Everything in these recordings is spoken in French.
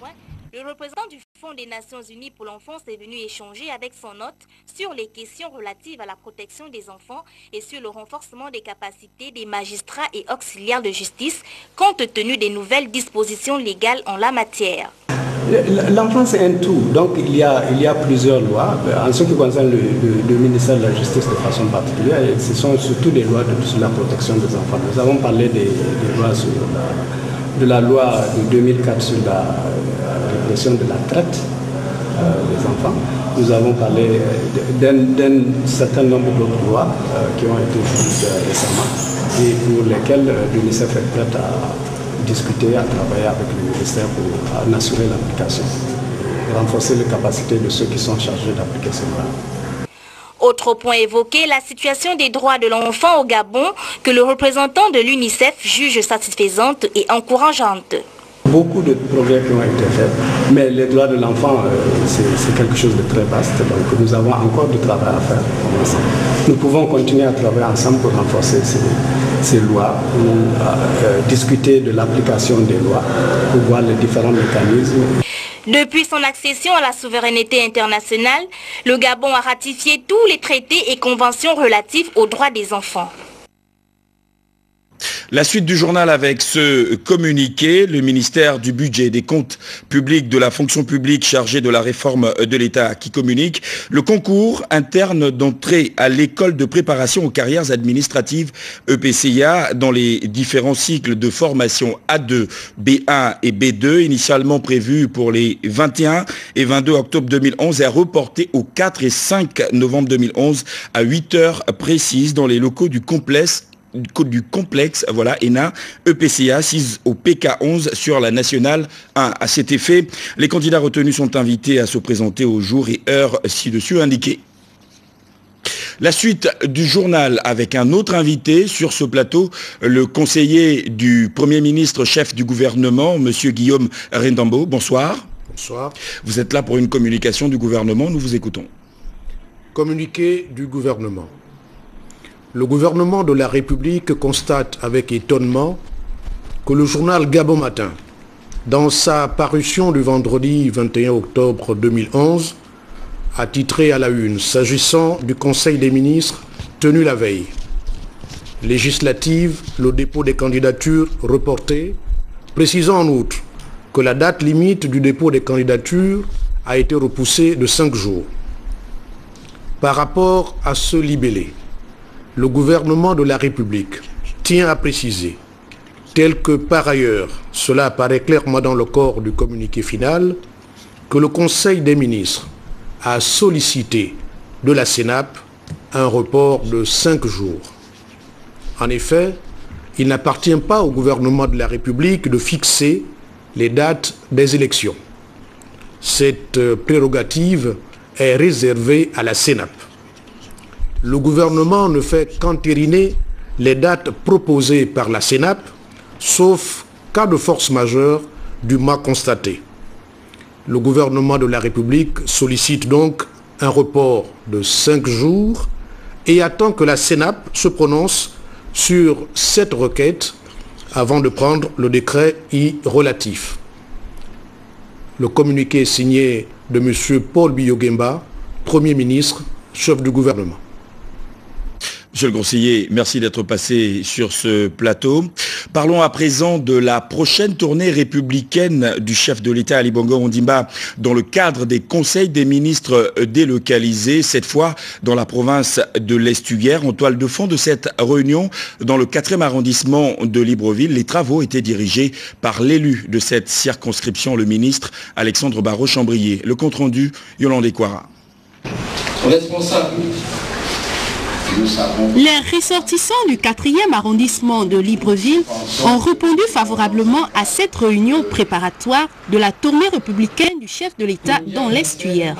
point, le représentant du Fonds des Nations Unies pour l'enfance est venu échanger avec son hôte sur les questions relatives à la protection des enfants et sur le renforcement des capacités des magistrats et auxiliaires de justice compte tenu des nouvelles dispositions légales en la matière. L'enfant, c'est un tout. Donc, il y a plusieurs lois. En ce qui concerne le ministère de la Justice de façon particulière, ce sont surtout des lois sur la protection des enfants. Nous avons parlé des lois de la loi de 2004 sur la répression de la traite des enfants. Nous avons parlé d'un certain nombre d'autres lois qui ont été prises récemment et pour lesquelles l'UNICEF est prête à discuter, à travailler avec le ministère pour en assurer l'application et renforcer les capacités de ceux qui sont chargés d'appliquer ces lois. Autre point évoqué, la situation des droits de l'enfant au Gabon que le représentant de l'UNICEF juge satisfaisante et encourageante. Beaucoup de progrès qui ont été faits, mais les droits de l'enfant, c'est quelque chose de très vaste, donc nous avons encore du travail à faire ensemble. Nous pouvons continuer à travailler ensemble pour renforcer ces lois, pour discuter de l'application des lois, pour voir les différents mécanismes. Depuis son accession à la souveraineté internationale, le Gabon a ratifié tous les traités et conventions relatifs aux droits des enfants. La suite du journal avec ce communiqué, le ministère du Budget, des comptes publics, de la fonction publique chargé de la réforme de l'État qui communique le concours interne d'entrée à l'école de préparation aux carrières administratives EPCIA dans les différents cycles de formation A2, B1 et B2, initialement prévu pour les 21 et 22 octobre 2011 est reporté au 4 et 5 novembre 2011 à 8 heures précises dans les locaux du complexe ENA EPCA 6 au PK11 sur la nationale 1. À cet effet, les candidats retenus sont invités à se présenter au jour et heure ci-dessus indiqués. La suite du journal avec un autre invité sur ce plateau, le conseiller du Premier ministre, chef du gouvernement, M. Guillaume Rendambo. Bonsoir. Bonsoir. Vous êtes là pour une communication du gouvernement, nous vous écoutons. Communiqué du gouvernement. Le gouvernement de la République constate avec étonnement que le journal Gabon Matin, dans sa parution du vendredi 21 octobre 2011, a titré à la une s'agissant du Conseil des ministres tenu la veille. Législative, le dépôt des candidatures reporté, précisant en outre que la date limite du dépôt des candidatures a été repoussée de 5 jours. Par rapport à ce libellé, le gouvernement de la République tient à préciser, tel que par ailleurs cela apparaît clairement dans le corps du communiqué final, que le Conseil des ministres a sollicité de la CENAP un report de 5 jours. En effet, il n'appartient pas au gouvernement de la République de fixer les dates des élections. Cette prérogative est réservée à la CENAP. Le gouvernement ne fait qu'entériner les dates proposées par la CENAP, sauf cas de force majeure du mal constaté. Le gouvernement de la République sollicite donc un report de 5 jours et attend que la CENAP se prononce sur cette requête avant de prendre le décret y relatif. Le communiqué est signé de M. Paul Biya-Ogemba, Premier ministre, chef du gouvernement. Monsieur le conseiller, merci d'être passé sur ce plateau. Parlons à présent de la prochaine tournée républicaine du chef de l'État Ali Bongo Ondimba dans le cadre des conseils des ministres délocalisés, cette fois dans la province de l'Estuaire. En toile de fond de cette réunion, dans le 4e arrondissement de Libreville, les travaux étaient dirigés par l'élu de cette circonscription, le ministre Alexandre Barrot-Chambrier. Le compte-rendu, Yolande Ekwara. Responsable. Les ressortissants du 4e arrondissement de Libreville ont répondu favorablement à cette réunion préparatoire de la tournée républicaine du chef de l'État dans l'Estuaire.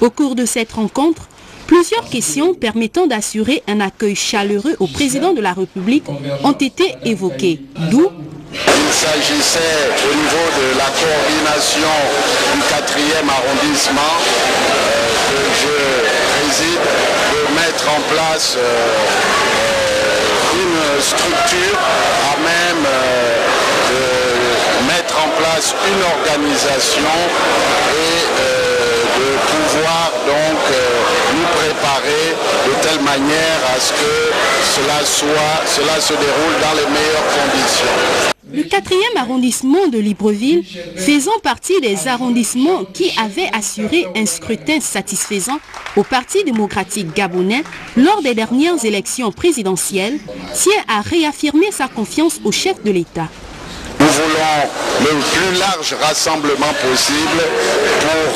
Au cours de cette rencontre, plusieurs questions permettant d'assurer un accueil chaleureux au président de la République ont été évoquées, d'où il s'agissait au niveau de la coordination du 4e arrondissement que je préside de mettre en place une structure à même de mettre en place place une organisation et de pouvoir donc nous préparer de telle manière à ce que cela se déroule dans les meilleures conditions. Le 4e arrondissement de Libreville, faisant partie des arrondissements qui avaient assuré un scrutin satisfaisant au Parti démocratique gabonais lors des dernières élections présidentielles, tient à réaffirmer sa confiance au chef de l'État. Nous voulons le plus large rassemblement possible pour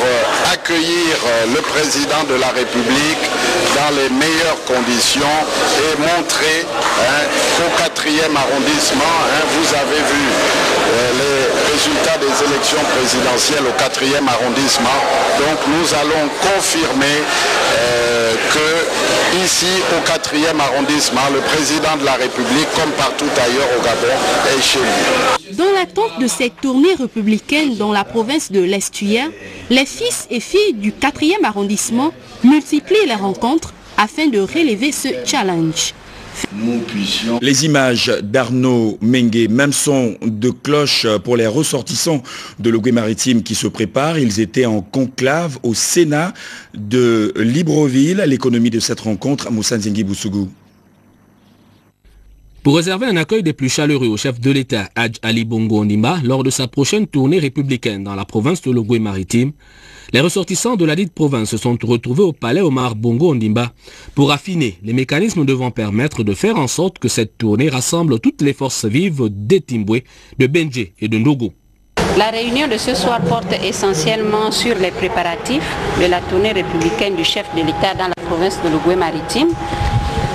accueillir le président de la République dans les meilleures conditions et montrer qu'au 4e arrondissement, vous avez vu les résultats des élections présidentielles au 4e arrondissement. Donc nous allons confirmer que ici au 4e arrondissement, le président de la République, comme partout ailleurs au Gabon, est chez lui. Dans l'attente de cette tournée républicaine dans la province de l'Estuaire, les fils et filles du 4e arrondissement multiplient les rencontres afin de relever ce challenge. Les images d'Arnaud Mengue, même son de cloche pour les ressortissants de l'Ogooué-Maritime qui se préparent. Ils étaient en conclave au Sénat de Libreville. L'économie de cette rencontre, Moussa Nzengi Boussougou. Pour réserver un accueil des plus chaleureux au chef de l'État, Hadj Ali Bongo Ondimba, lors de sa prochaine tournée républicaine dans la province de l'Ogooué-Maritime, les ressortissants de la dite province se sont retrouvés au palais Omar Bongo Ondimba pour affiner les mécanismes devant permettre de faire en sorte que cette tournée rassemble toutes les forces vives d'Etimboué, de Benje et de Ndogo. La réunion de ce soir porte essentiellement sur les préparatifs de la tournée républicaine du chef de l'État dans la province de l'Ogooué-Maritime.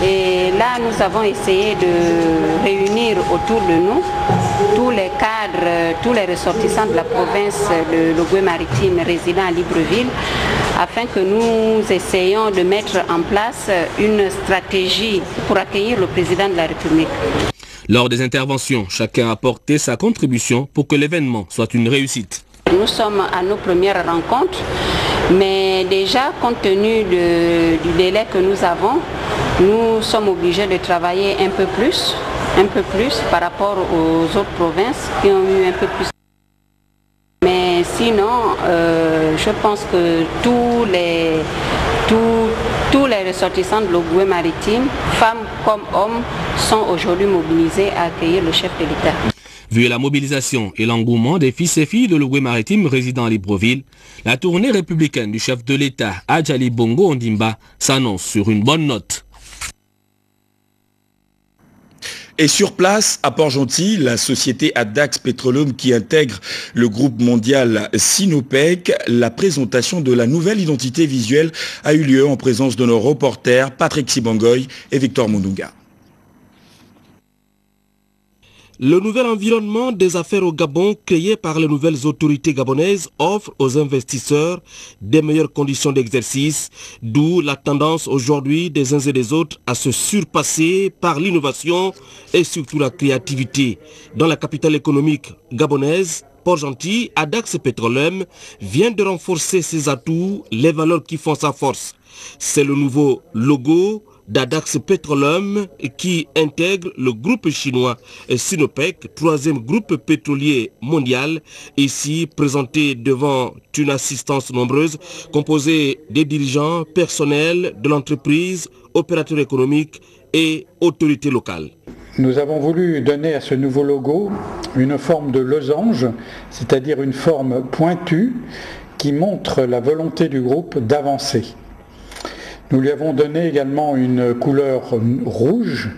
Et là, nous avons essayé de réunir autour de nous tous les cadres, tous les ressortissants de la province de l'Ogooué-Maritime résidant à Libreville, afin que nous essayions de mettre en place une stratégie pour accueillir le président de la République. Lors des interventions, chacun a apporté sa contribution pour que l'événement soit une réussite. Nous sommes à nos premières rencontres, mais déjà, compte tenu du délai que nous avons, nous sommes obligés de travailler un peu plus par rapport aux autres provinces qui ont eu un peu plus. Mais sinon, je pense que tous les ressortissants de l'Ogooué-Maritime, femmes comme hommes, sont aujourd'hui mobilisés à accueillir le chef de l'État. Vu la mobilisation et l'engouement des fils et filles de l'Ogooué-Maritime résidant à Libreville, la tournée républicaine du chef de l'État, Hadj Ali Bongo Ondimba, s'annonce sur une bonne note. Et sur place, à Port-Gentil, la société Adax Petroleum qui intègre le groupe mondial Sinopec, la présentation de la nouvelle identité visuelle a eu lieu en présence de nos reporters Patrick Sibangoy et Victor Mondunga. Le nouvel environnement des affaires au Gabon créé par les nouvelles autorités gabonaises offre aux investisseurs des meilleures conditions d'exercice, d'où la tendance aujourd'hui des uns et des autres à se surpasser par l'innovation et surtout la créativité. Dans la capitale économique gabonaise, Port-Gentil, Adax Petroleum vient de renforcer ses atouts, les valeurs qui font sa force. C'est le nouveau logo d'Adax Petroleum qui intègre le groupe chinois Sinopec, troisième groupe pétrolier mondial, ici présenté devant une assistance nombreuse composée des dirigeants personnels de l'entreprise, opérateurs économiques et autorités locales. Nous avons voulu donner à ce nouveau logo une forme de losange, c'est-à-dire une forme pointue qui montre la volonté du groupe d'avancer. Nous lui avons donné également une couleur rouge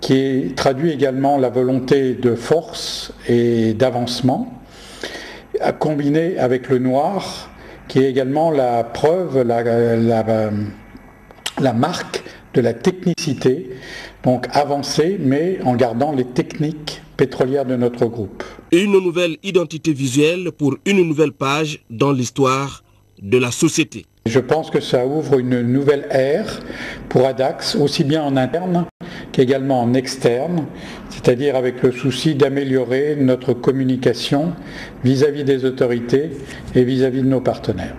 qui traduit également la volonté de force et d'avancement, combinée avec le noir qui est également la preuve, la marque de la technicité, donc avancer mais en gardant les techniques pétrolières de notre groupe. Une nouvelle identité visuelle pour une nouvelle page dans l'histoire de la société. Je pense que ça ouvre une nouvelle ère pour Adax, aussi bien en interne qu'également en externe, c'est-à-dire avec le souci d'améliorer notre communication vis-à-vis des autorités et vis-à-vis de nos partenaires.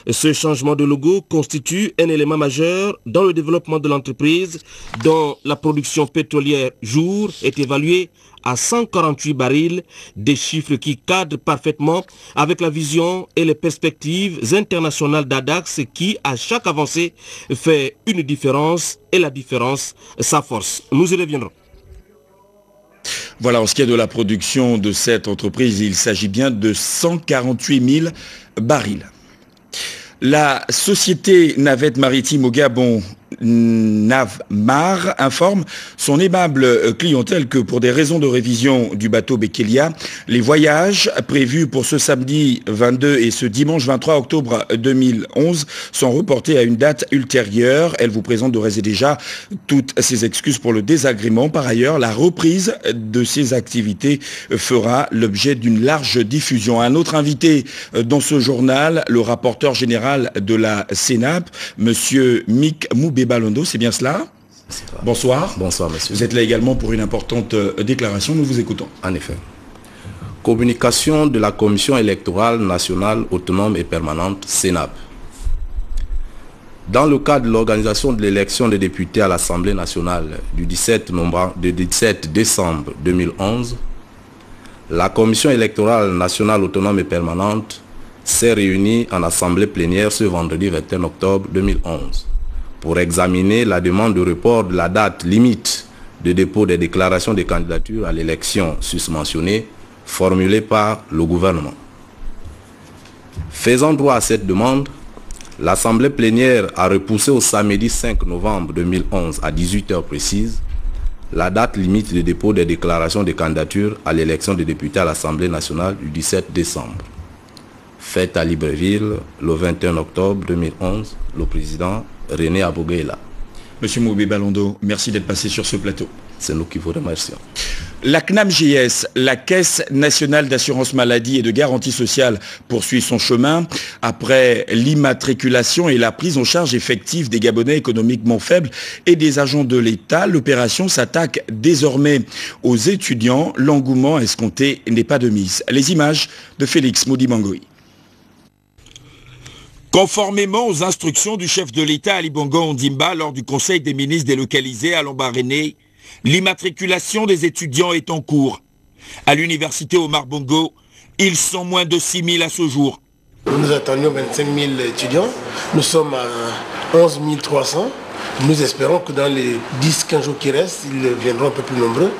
Ce changement de logo constitue un élément majeur dans le développement de l'entreprise dont la production pétrolière jour est évaluée à 148 barils, des chiffres qui cadrent parfaitement avec la vision et les perspectives internationales d'Adax qui, à chaque avancée, fait une différence et la différence, sa force. Nous y reviendrons. Voilà, en ce qui est de la production de cette entreprise, il s'agit bien de 148 000 barils. La société navette maritime au Gabon, Navmar, informe son aimable clientèle que pour des raisons de révision du bateau Bekelia, les voyages prévus pour ce samedi 22 et ce dimanche 23 octobre 2011 sont reportés à une date ultérieure. Elle vous présente d'ores et déjà toutes ses excuses pour le désagrément. Par ailleurs, la reprise de ces activités fera l'objet d'une large diffusion. Un autre invité dans ce journal, le rapporteur général de la CENAP, monsieur Mick Moubé-Balondo, c'est bien cela? Bonsoir. Bonsoir, monsieur. Vous êtes là également pour une importante déclaration, nous vous écoutons. En effet. Communication de la Commission électorale nationale autonome et permanente, CENAP. Dans le cadre de l'organisation de l'élection des députés à l'Assemblée nationale du 17 décembre 2011, la Commission électorale nationale autonome et permanente s'est réunie en assemblée plénière ce vendredi 21 octobre 2011 pour examiner la demande de report de la date limite de dépôt des déclarations de candidature à l'élection susmentionnée formulée par le gouvernement. Faisant droit à cette demande, l'assemblée plénière a repoussé au samedi 5 novembre 2011 à 18h précise la date limite de dépôt des déclarations de candidature à l'élection des députés à l'Assemblée nationale du 17 décembre. Faite à Libreville le 21 octobre 2011, le président René Aboguela. Monsieur Moubé-Balondo, merci d'être passé sur ce plateau. C'est nous qui vous remercions. La CNAMGS, la Caisse nationale d'assurance maladie et de garantie sociale, poursuit son chemin. Après l'immatriculation et la prise en charge effective des Gabonais économiquement faibles et des agents de l'État, l'opération s'attaque désormais aux étudiants. L'engouement escompté n'est pas de mise. Les images de Félix Moudi-Mangoï. Conformément aux instructions du chef de l'État Ali Bongo Ondimba lors du Conseil des ministres délocalisés à Lambaréné, l'immatriculation des étudiants est en cours. À l'université Omar Bongo, ils sont moins de 6 000 à ce jour. Nous attendions 25 000 étudiants, nous sommes à 11 300. Nous espérons que dans les 10-15 jours qui restent, ils viendront un peu plus nombreux.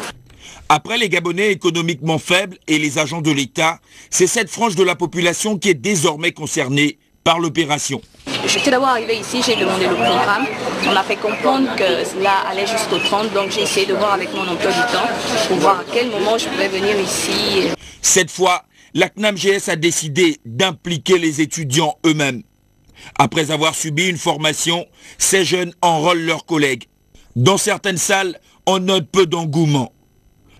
Après les Gabonais économiquement faibles et les agents de l'État, c'est cette frange de la population qui est désormais concernée par l'opération. J'étais d'abord arrivé ici, j'ai demandé le programme. On m'a fait comprendre que cela allait jusqu'au 30, donc j'ai essayé de voir avec mon emploi du temps pour voir à quel moment je pouvais venir ici. Cette fois, la CNAMGS a décidé d'impliquer les étudiants eux-mêmes. Après avoir subi une formation, ces jeunes enrôlent leurs collègues. Dans certaines salles, on note peu d'engouement.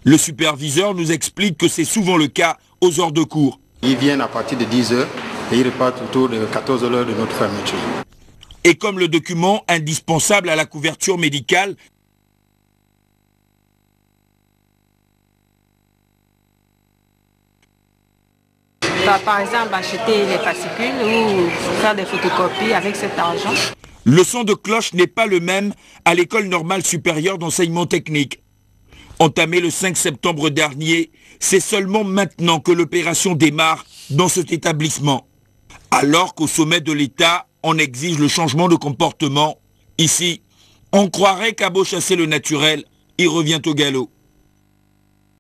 Le superviseur nous explique que c'est souvent le cas aux heures de cours. Ils viennent à partir de 10 h. Et ils repartent autour de 14 heures de notre fermeture. Et comme le document indispensable à la couverture médicale, par exemple, acheter les fascicules ou faire des photocopies avec cet argent. Le son de cloche n'est pas le même à l'école normale supérieure d'enseignement technique. Entamé le 5 septembre dernier, c'est seulement maintenant que l'opération démarre dans cet établissement. Alors qu'au sommet de l'État, on exige le changement de comportement, ici, on croirait qu'à beau chasser le naturel, il revient au galop.